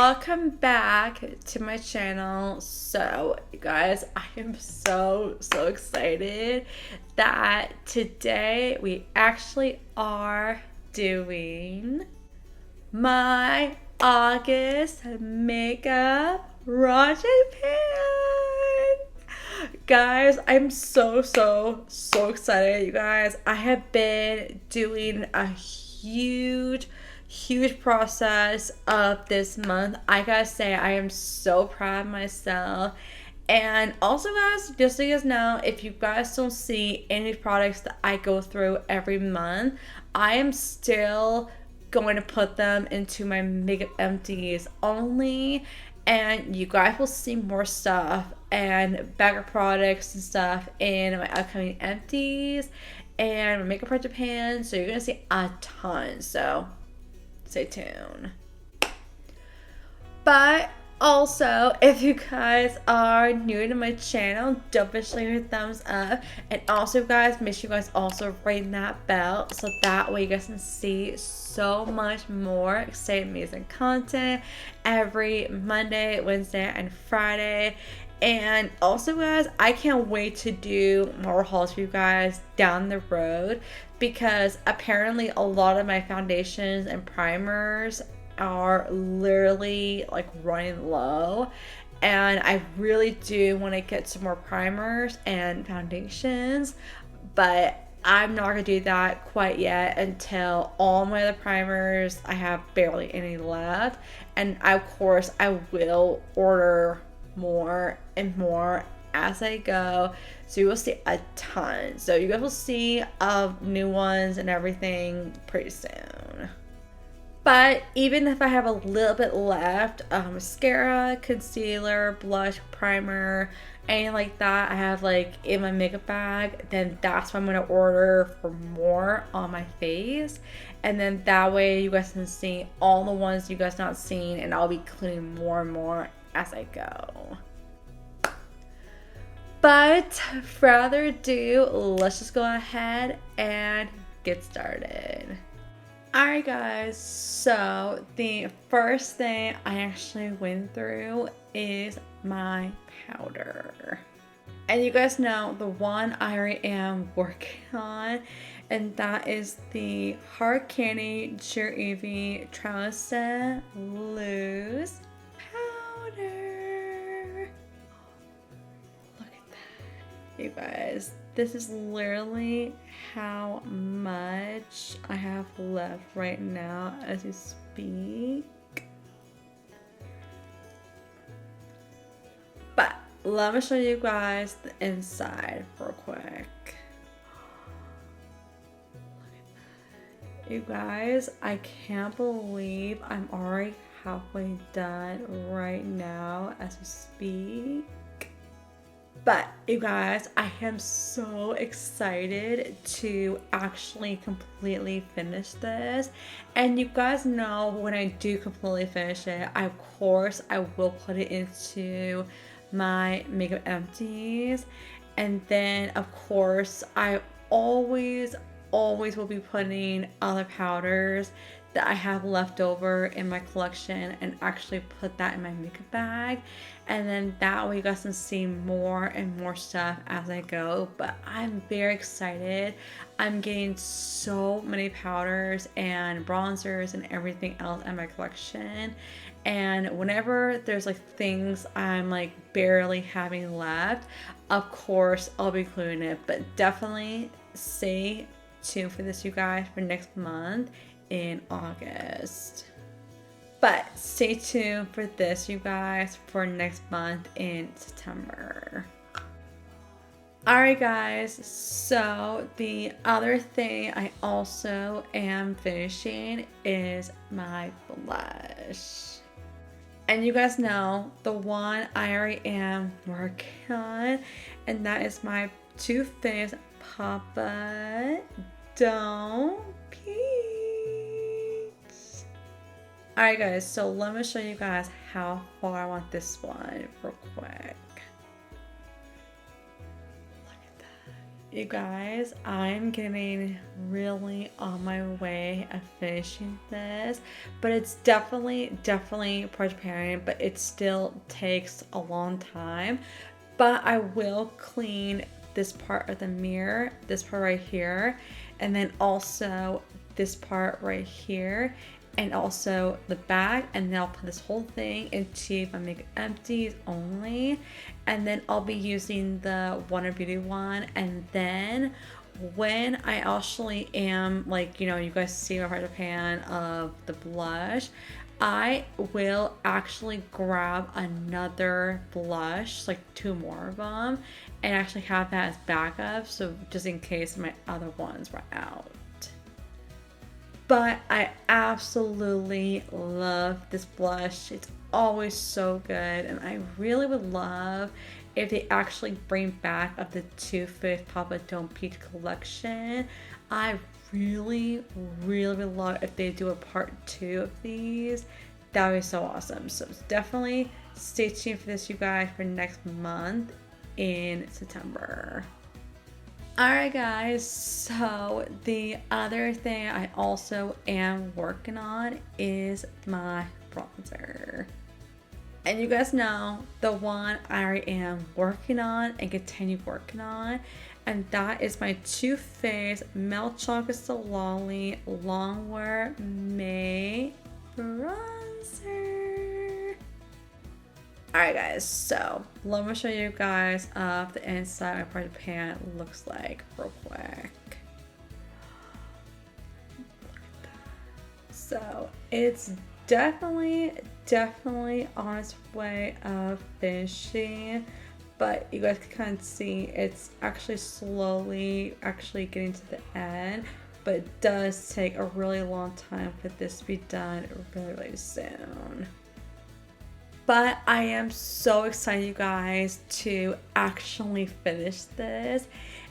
welcome back to my channel. So you guys, I am so excited that today we actually are doing my August makeup project pan. Guys, I'm so excited. You guys, I have been doing a huge process of this month. I gotta say, I am so proud of myself. And also, guys, just so you guys know, if you guys don't see any products that I go through every month, I am still going to put them into my makeup empties only, and you guys will see more stuff and backup products and stuff in my upcoming empties and my makeup project pan. So you're gonna see a ton, so stay tuned. But also, if you guys are new to my channel, don't forget to leave a thumbs up. And also, guys, make sure you guys also ring that bell so that way you guys can see so much more exciting, amazing content every Monday, Wednesday, and Friday. And also, guys, I can't wait to do more hauls for you guys down the road, because apparently a lot of my foundations and primers are literally like running low, and I really do want to get some more primers and foundations, but I'm not gonna do that quite yet until all my other primers, I have barely any left. And of course I will order more and more as I go, so you will see a ton. So you guys will see new ones and everything pretty soon. But even if I have a little bit left, mascara, concealer, blush, primer, anything like that I have like in my makeup bag, then that's what I'm going to order for more on my face. And then that way you guys can see all the ones you guys not seen, and I'll be cleaning more and more as I go. But further ado, let's just go ahead and get started. Alright guys, so the first thing I actually went through is my powder. And you guys know the one I already am working on, and that is the Hard Candy Cheer Evie Translucent Loose Powder. Look at that, you guys. This is literally how much I have left right now as we speak. But let me show you guys the inside real quick. Look at that. You guys, I can't believe I'm already halfway done right now as we speak. But you guys, I am so excited to actually completely finish this. And you guys know when I do completely finish it, of course I will put it into my makeup empties. And then of course I always will be putting other powders that I have left over in my collection and actually put that in my makeup bag. And then that way you guys can see more and more stuff as I go. But I'm very excited. I'm getting so many powders and bronzers and everything else in my collection. And whenever there's like things I'm like barely having left, of course I'll be including it. But definitely stay tuned for this, you guys, for next month in August. But stay tuned for this, you guys, for next month in September. Alright guys, so the other thing I also am finishing is my blush. And you guys know the one I already am working on, and that is my Too Faced Papa Don't Peach. Alright guys, so let me show you guys how far I want this one real quick. Look at that. you guys, I'm getting really on my way of finishing this, but it's definitely preparing, but it still takes a long time. But I will clean this part of the mirror, this part right here, and then also this part right here, and also the back, and then I'll put this whole thing into my makeup empties only, and then I'll be using the Wonder Beauty one. And then when I actually am, like, you know, you guys see my part pan of the blush, I will actually grab another blush, like 2 more of them, and actually have that as backup, so just in case my other ones run out. But I absolutely love this blush. It's always so good, and I really would love if they actually bring back of the Too Faced Papa Don't Peach collection. I really would love if they do a part 2 of these. That would be so awesome. So definitely stay tuned for this, you guys, for next month in September. Alright guys, so the other thing I also am working on is my bronzer. And you guys know the one I am working on and continue working on, and that is my Too Faced Milk Chocolate Solali Longwear May Bronzer. Alright guys, so let me show you guys the inside of my project pan looks like real quick. Look at that. So it's definitely on its way of finishing, but you guys can kind of see it's actually slowly actually getting to the end, but it does take a really long time for this to be done really soon. But I am so excited, you guys, to actually finish this.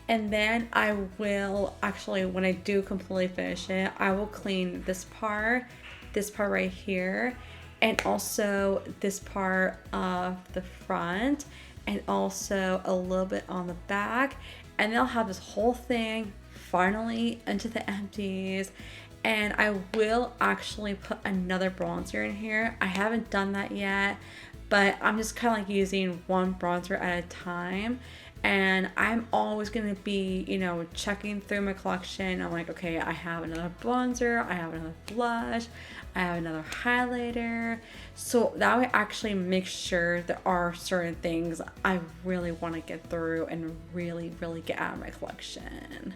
And then I will actually, when I do completely finish it, I will clean this part right here, and also this part of the front, and also a little bit on the back. And then I'll have this whole thing finally into the empties. And I will actually put another bronzer in here. I haven't done that yet, but I'm just kind of like using one bronzer at a time. And I'm always going to be, you know, checking through my collection. I'm like, okay, I have another bronzer, I have another blush, I have another highlighter. So that way I actually make sure there are certain things I really want to get through and really get out of my collection.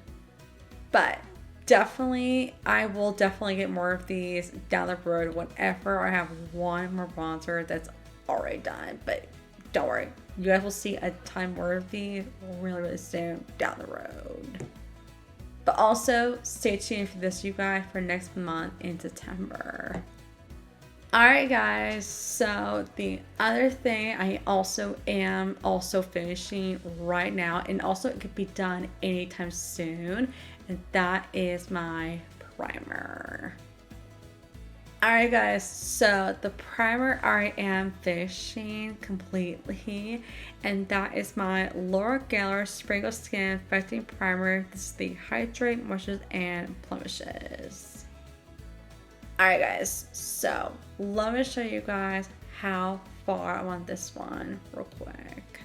But definitely, I will definitely get more of these down the road whenever I have one more bronzer that's already done. But don't worry, you guys will see a ton more of these really soon down the road. But also, stay tuned for this, you guys, for next month in September. Alright guys, so the other thing I also am finishing right now, and also it could be done anytime soon, and that is my primer. Alright guys, so the primer I am finishing completely, and that is my Laura Geller Sprinkle Skin Affecting Primer. This is the Hydrate, Moistures, and Blemishes. Alright guys, so let me show you guys how far I'm on this one real quick.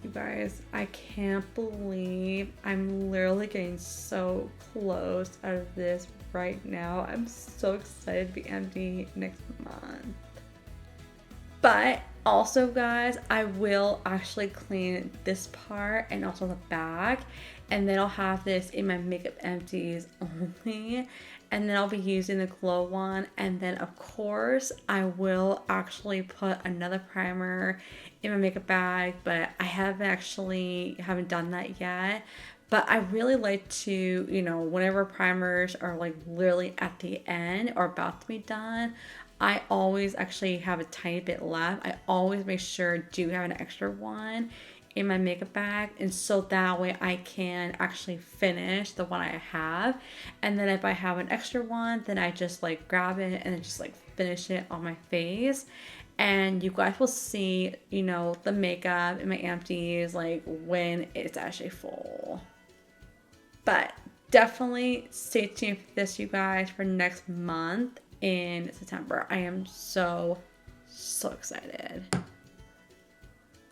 You guys, I can't believe I'm literally getting so close out of this right now. I'm so excited to be empty next month. But also guys, I will actually clean this part and also the back, and then I'll have this in my makeup empties only, and then I'll be using the glow one. And then of course I will actually put another primer in my makeup bag, but I haven't done that yet. But I really like to, you know, whenever primers are like literally at the end or about to be done, I always actually have a tiny bit left. I always make sure I do have an extra one in my makeup bag, and so that way I can actually finish the one I have. And then if I have an extra one, then I just like grab it and then just like finish it on my face. And you guys will see, you know, the makeup in my empties like when it's actually full. But definitely stay tuned for this, you guys, for next month in September. I am so excited.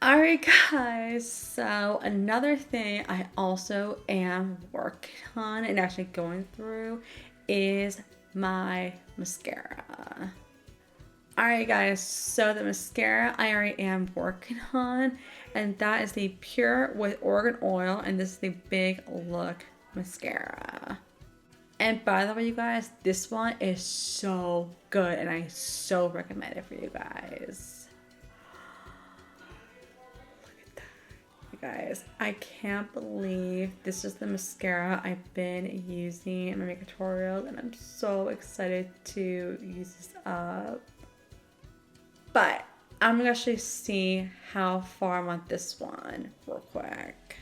Alright guys, so another thing I also am working on and actually going through is my mascara. Alright guys, so the mascara I already am working on, and that is the Pure with Oregon Oil, and this is the Big Look mascara. And by the way, you guys, this one is so good and I so recommend it for you guys. Look at that. You guys, I can't believe this is the mascara I've been using in my makeup tutorials, and I'm so excited to use this up. But I'm gonna actually see how far I'm on this one real quick.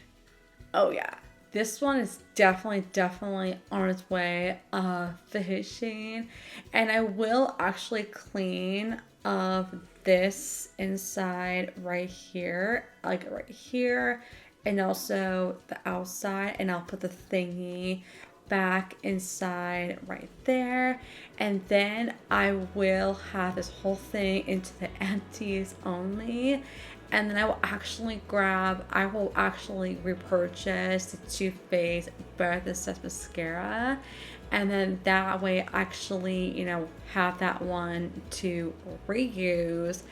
Oh yeah. This one is definitely on its way of finishing, and I will actually clean of this inside right here, like right here, and also the outside, and I'll put the thingy back inside right there, and then I will have this whole thing into the empties only. And then I will actually repurchase the Too Faced Better Than Sex mascara. And then that way I actually, you know, have that one to reuse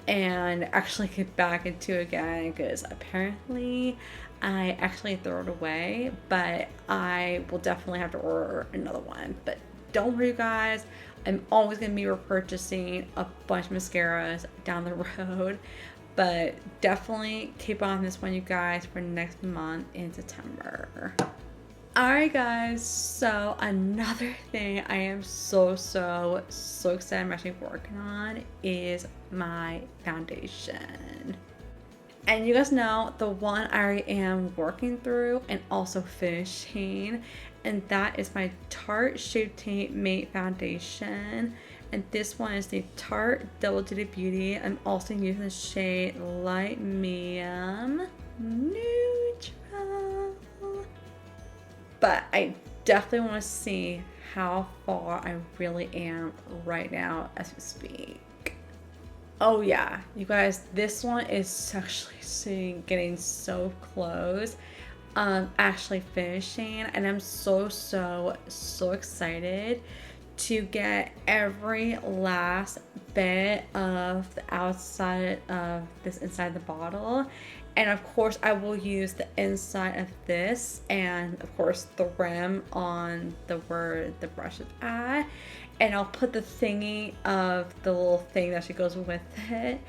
and actually get back into again, because apparently I actually throw it away, but I will definitely have to order another one. But don't worry, you guys, I'm always going to be repurchasing a bunch of mascaras down the road. But definitely keep on this one, you guys, for next month in September. Alright guys, so another thing I am so excited I'm actually working on is my foundation. And you guys know the one I already am working through and also finishing, and that is my Tarte Shape Tape Matte Foundation. And this one is the Tarte Double Duty Beauty. I'm also using the shade Light Medium Neutral. But I definitely want to see how far I really am right now as we speak. Oh yeah, you guys, this one is actually getting so close. Actually finishing, and I'm so excited to get every last bit of the outside of this inside the bottle. And of course I will use the inside of this, and of course the rim on the where the brush is at, and I'll put the thingy of the little thing that actually goes with it.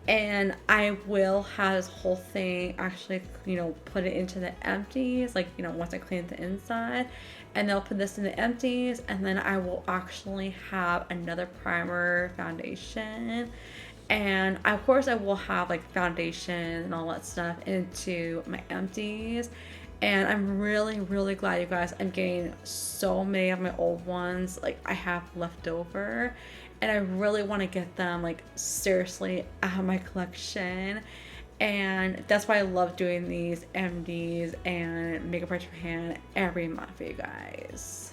And I will have this whole thing actually, you know, put it into the empties, like, you know, once I clean the inside. And they'll put this in the empties, and then I will actually have another primer, foundation. And of course I will have like foundation and all that stuff into my empties. And I'm really glad, you guys, I'm getting so many of my old ones like I have left over, and I really want to get them like seriously out of my collection. And that's why I love doing these MDs and makeup by Japan every month for you guys.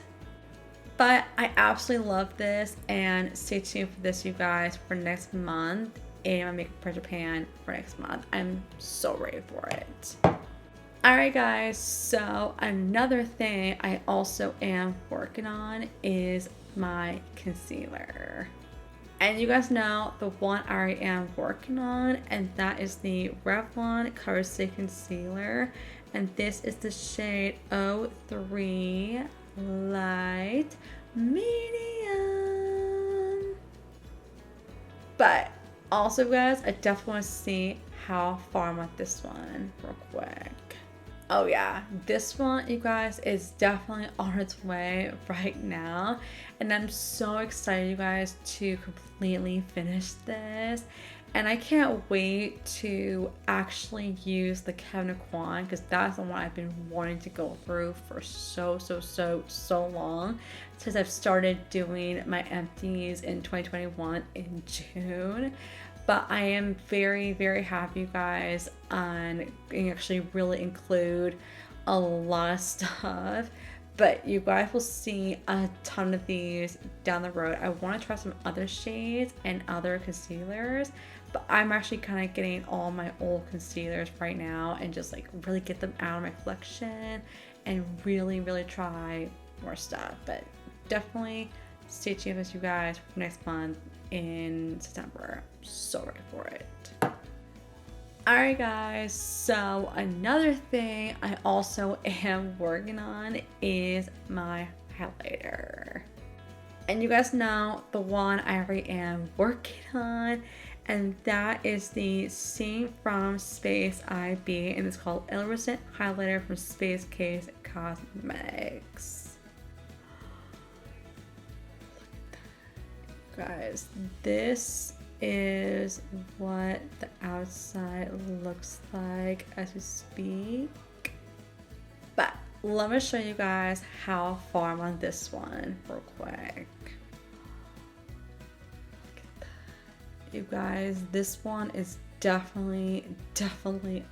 But I absolutely love this, and stay tuned for this, you guys, for next month in my makeup by Japan for next month. I'm so ready for it. Alright guys, so another thing I also am working on is my concealer. And you guys know the one I am working on, and that is the Revlon Cover Stay Concealer. And this is the shade 03 Light Medium. But also, guys, I definitely want to see how far I'm at this one real quick. Oh yeah, this one, you guys, is definitely on its way right now, and I'm so excited, you guys, to completely finish this. And I can't wait to actually use the Kevin Kwan, because that's the one I've been wanting to go through for so long, since I've started doing my empties in 2021 in June. But I am very, very happy, you guys, on actually really include a lot of stuff. But you guys will see a ton of these down the road. I want to try some other shades and other concealers, but I'm actually kind of getting all my old concealers right now and just like really get them out of my collection and really, really try more stuff. But definitely stay tuned with you guys for next month in September. So ready for it. Alright guys, so another thing I also am working on is my highlighter. And you guys know the one I already am working on, and that is the same from Space IB, and it's called Iridescent Highlighter from Space Case Cosmetics. Guys, this is what the outside looks like as we speak. But let me show you guys how far I'm on this one real quick. You guys, this one is definitely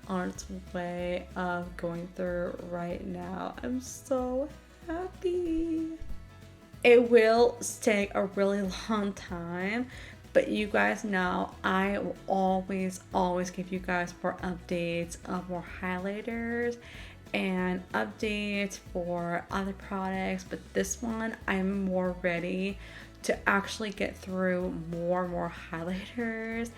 on its way of going through right now. I'm so happy. It will take a really long time, but you guys know I will always give you guys more updates of more highlighters and updates for other products. But this one, I'm more ready to actually get through more highlighters.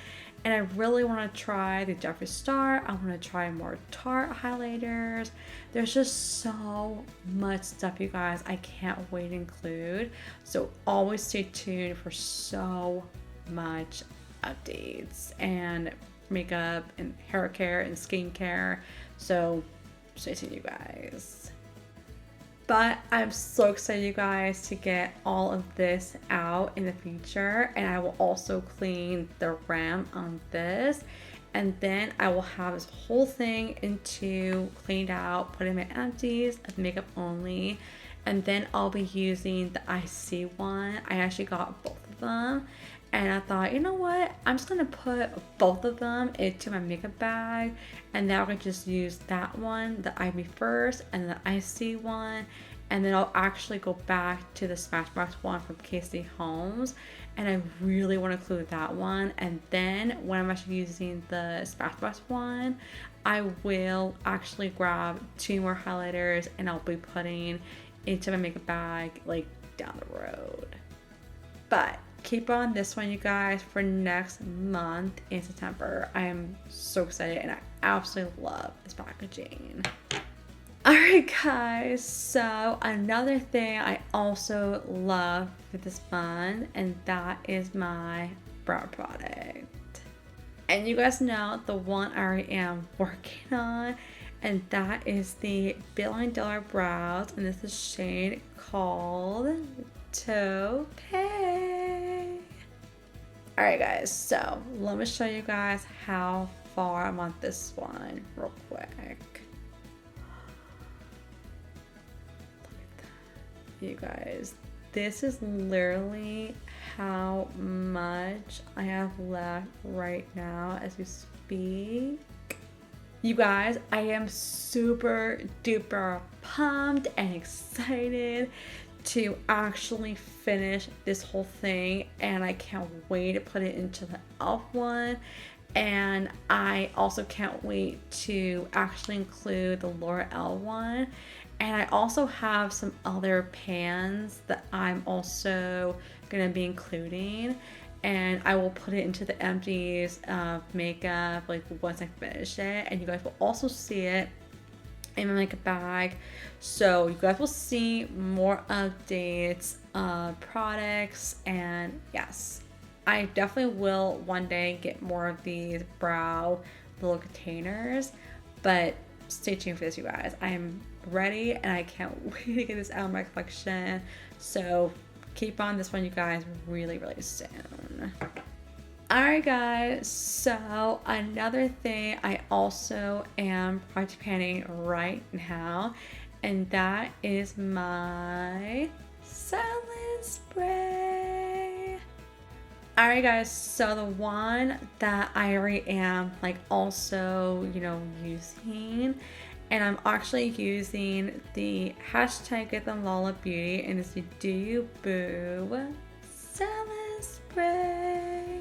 And I really want to try the Jeffree Star. I want to try more Tarte highlighters. There's just so much stuff, you guys, I can't wait to include. So always stay tuned for so much updates and makeup and hair care and skincare. So stay tuned, you guys. But I'm so excited, you guys, to get all of this out in the future. And I will also clean the rim on this. And then I will have this whole thing into cleaned out, put in my empties as makeup only. And then I'll be using the IC one. I actually got both of them. And I thought, you know what? I'm just gonna put both of them into my makeup bag, and then I can just use that one, the IB first, and the IC one, and then I'll actually go back to the Smashbox one from Casey Holmes, and I really want to include that one. And then when I'm actually using the Smashbox one, I will actually grab 2 more highlighters, and I'll be putting into my makeup bag like down the road. But keep on this one, you guys, for next month in September. I am so excited and I absolutely love this packaging. Alright guys, so another thing I also love for this month, and that is my brow product. And you guys know the one I already am working on, and that is the Billion Dollar Brows, and this is shade called Taupe. Alright guys, so let me show you guys how far I'm on this one real quick. Look at that. You guys, this is literally how much I have left right now as we speak. You guys, I am super duper pumped and excited to actually finish this whole thing, and I can't wait to put it into the e.l.f. one, and I also can't wait to actually include the L'Oreal one. And I also have some other pans that I'm also gonna be including, and I will put it into the empties of makeup like once I finish it, and you guys will also see it in my makeup bag. So you guys will see more updates of products, and yes, I definitely will one day get more of these brow little containers, but stay tuned for this, you guys. I am ready and I can't wait to get this out of my collection. So keep on this one, you guys, really soon. Alright guys, so another thing I also am project planning right now, and that is my salad spray. Alright guys, so the one that I already am like also, using, and I'm actually using the hashtag Get Them Lala Beauty, and it's the Do You Boo Salad Spray.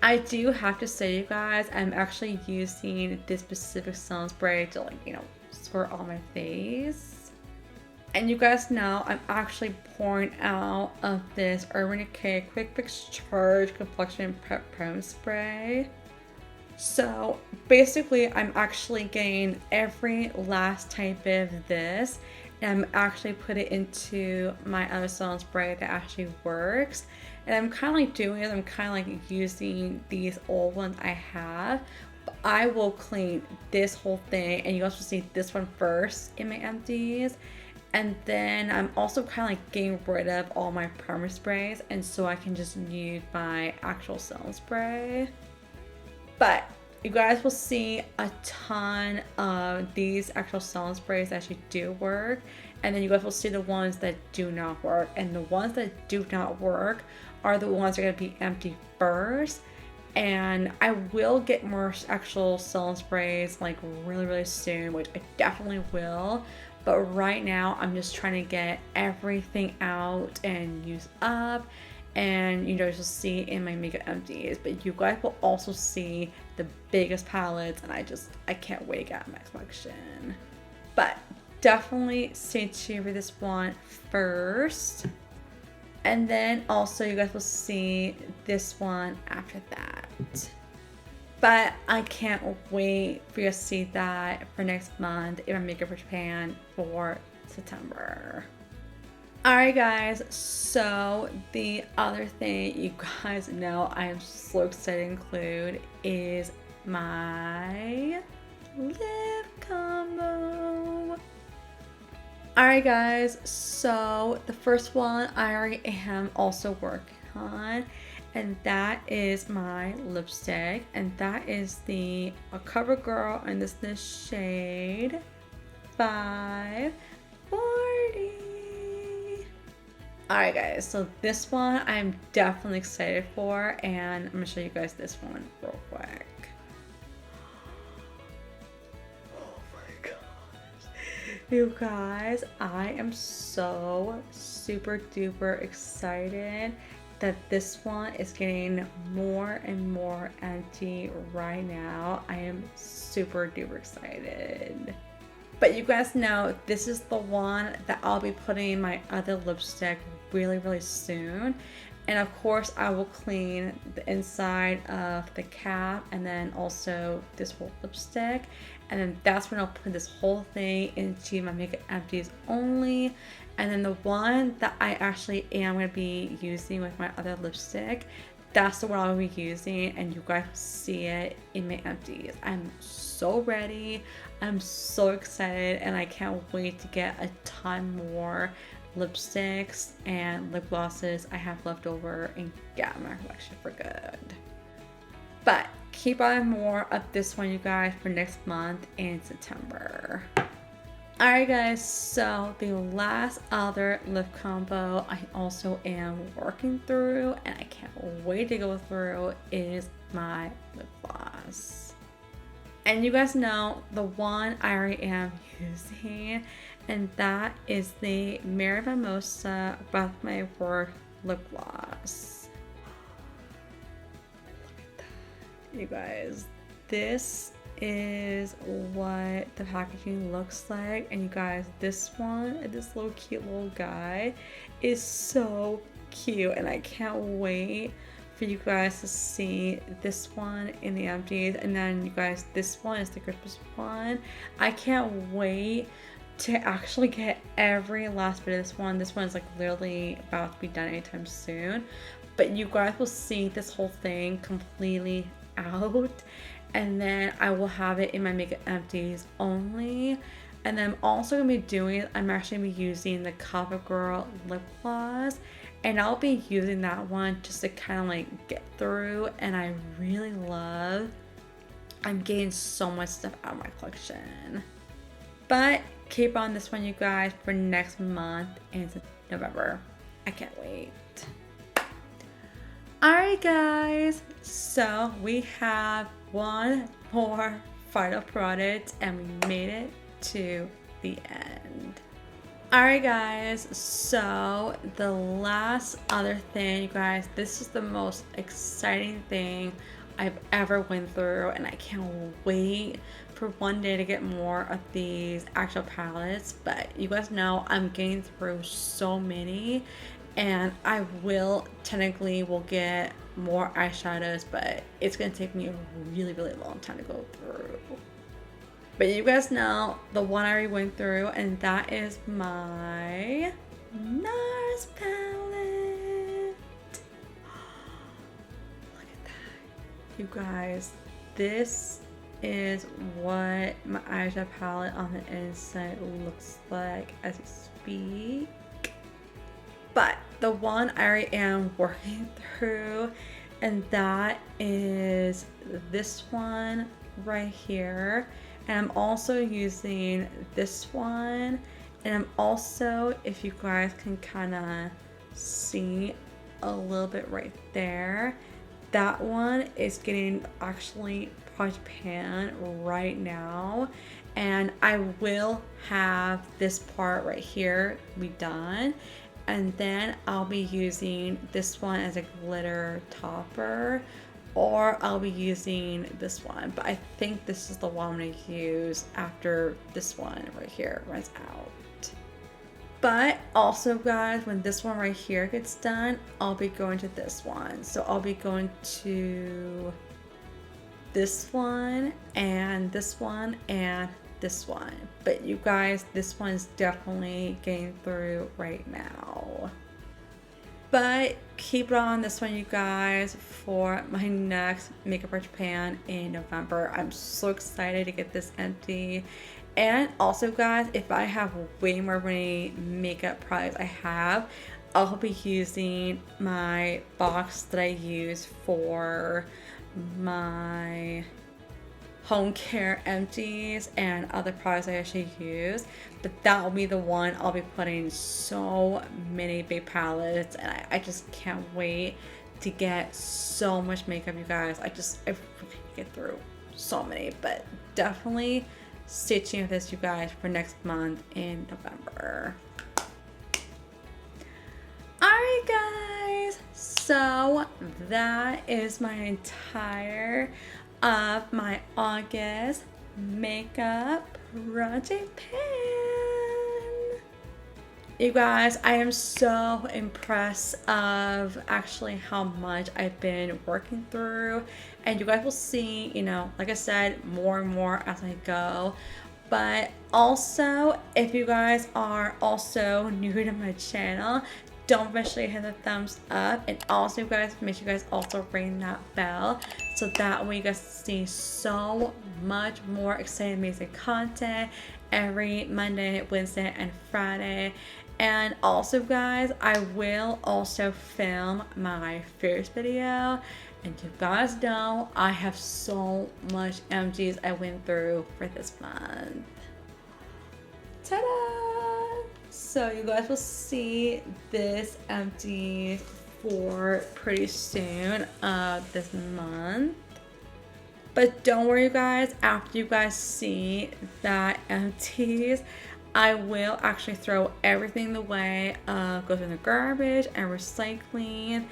I do have to say, you guys, I'm actually using this specific sun spray to squirt on my face. And you guys know I'm actually pouring out of this Urban Decay Quick Fix Charge Complexion Prep Prone Spray. So basically I'm actually getting every last tiny bit of this, and I'm actually putting it into my other sun spray that actually works. And I'm kind of like doing it, I'm kind of like using these old ones I have. But I will clean this whole thing, and you guys will see this one first in my empties. And then I'm also kind of like getting rid of all my primer sprays, and so I can just use my actual sun spray. But you guys will see a ton of these actual sun sprays that actually do work, and then you guys will see the ones that do not work. And the ones that do not work are the ones that are going to be empty first. And I will get more actual sun sprays like really soon, which I definitely will. But right now I'm just trying to get everything out and use up, and you'll see in my makeup empties. But you guys will also see the biggest palettes, and I can't wait to get out my collection. But definitely stay tuned for this one first, and then also you guys will see this one after that. But I can't wait for you to see that for next month in my Makeup for Japan for September. Alright guys, so the other thing you guys know I am so excited to include is my lip combo. Alright guys, so the first one I already am also working on, and that is my lipstick, and that is the CoverGirl, and this is the shade 540. Alright guys, so this one I'm definitely excited for, and I'm gonna show you guys this one real quick. Oh my gosh. You guys, I am so super duper excited that this one is getting more and more empty right now. I am super duper excited. But you guys know this is the one that I'll be putting in my other lipstick really soon. And of course I will clean the inside of the cap, and then also this whole lipstick. And then that's when I'll put this whole thing into my makeup empties only. And then the one that I actually am going to be using with my other lipstick, that's the one I'll be using, and you guys will see it in my empties. I'm so ready. I'm so excited, and I can't wait to get a ton more lipsticks and lip glosses I have left over and get my collection for good. But keep on more of this one, you guys, for next month in September. Alright guys, so the last other lip combo I also am working through, and I can't wait to go through, is my lip gloss. And you guys know the one I already am using, and that is the Mary Mimosa Breath My Word lip gloss. Look at that. You guys, this is what the packaging looks like, and you guys, this one, this little cute little guy is so cute, and I can't wait for you guys to see this one in the empties. And then you guys, this one is the Christmas one. I can't wait to actually get every last bit of this one. This one is like literally about to be done anytime soon, but you guys will see this whole thing completely out, and then I will have it in my makeup empties only. And then I'm also going to be doing, I'm actually going to be using the CoverGirl lip gloss, and I'll be using that one just to kind of like get through, and I really love, I'm getting so much stuff out of my collection. But keep on this one, you guys, for next month in November. I can't wait. Alright guys, so we have one more final product and we made it to the end. Alright guys, so the last other thing, you guys, this is the most exciting thing I've ever went through, and I can't wait for one day to get more of these actual palettes. But you guys know I'm getting through so many, and I will get more eyeshadows, but it's gonna take me a really long time to go through. But you guys know the one I already went through, and that is my NARS palette. Look at that. You guys, this is what my eyeshadow palette on the inside looks like as you speak. But the one I already am working through, and that is this one right here. And I'm also using this one, and I'm also, if you guys can kind of see a little bit right there, that one is getting actually Project Pan right now, and I will have this part right here be done, and then I'll be using this one as a glitter topper, or I'll be using this one, but I think this is the one I'm going to use after this one right here runs out. But also guys, when this one right here gets done, I'll be going to this one. So I'll be going to this one and this one and this one. But you guys, this one is definitely getting through right now. But keep it on this one, you guys, for my next Makeup Project Pan in November. I'm so excited to get this empty. And also, guys, if I have way more many makeup products I'll be using my box that I use for my home care empties and other products I actually use, but that will be the one I'll be putting so many big palettes, and I just can't wait to get so much makeup, you guys. I really get through so many, but definitely stay tuned with this, you guys, for next month in November. Alright guys, so that is my entire of my August makeup project pan. You guys, I am so impressed of actually how much I've been working through, and you guys will see, you know, like I said, more and more as I go. But also, if you guys are also new to my channel, don't make sure you hit the thumbs up, and also guys, make sure you guys also ring that bell, so that way you guys see so much more exciting, amazing content every Monday, Wednesday, and Friday. And also guys, I will also film my first video, and you guys know I have so much empties I went through for this month. Ta-da! So you guys will see this empty for pretty soon this month. But don't worry, you guys, after you guys see that empties, I will actually throw everything away, go through the garbage and recycling.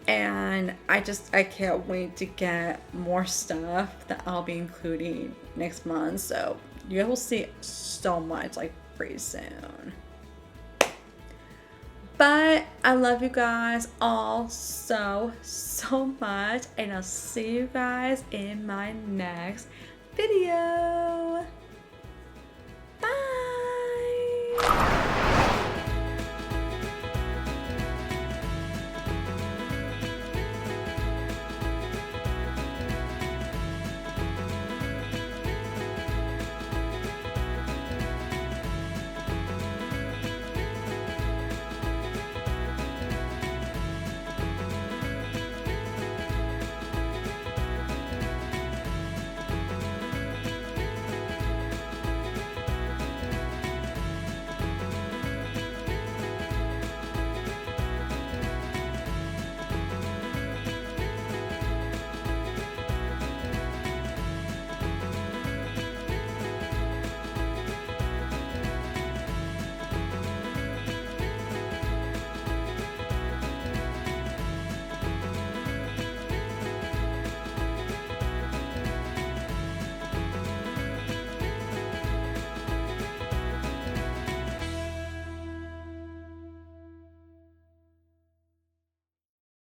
And I can't wait to get more stuff that I'll be including next month. So you guys will see so much like pretty soon. But I love you guys all so much, and I'll see you guys in my next video.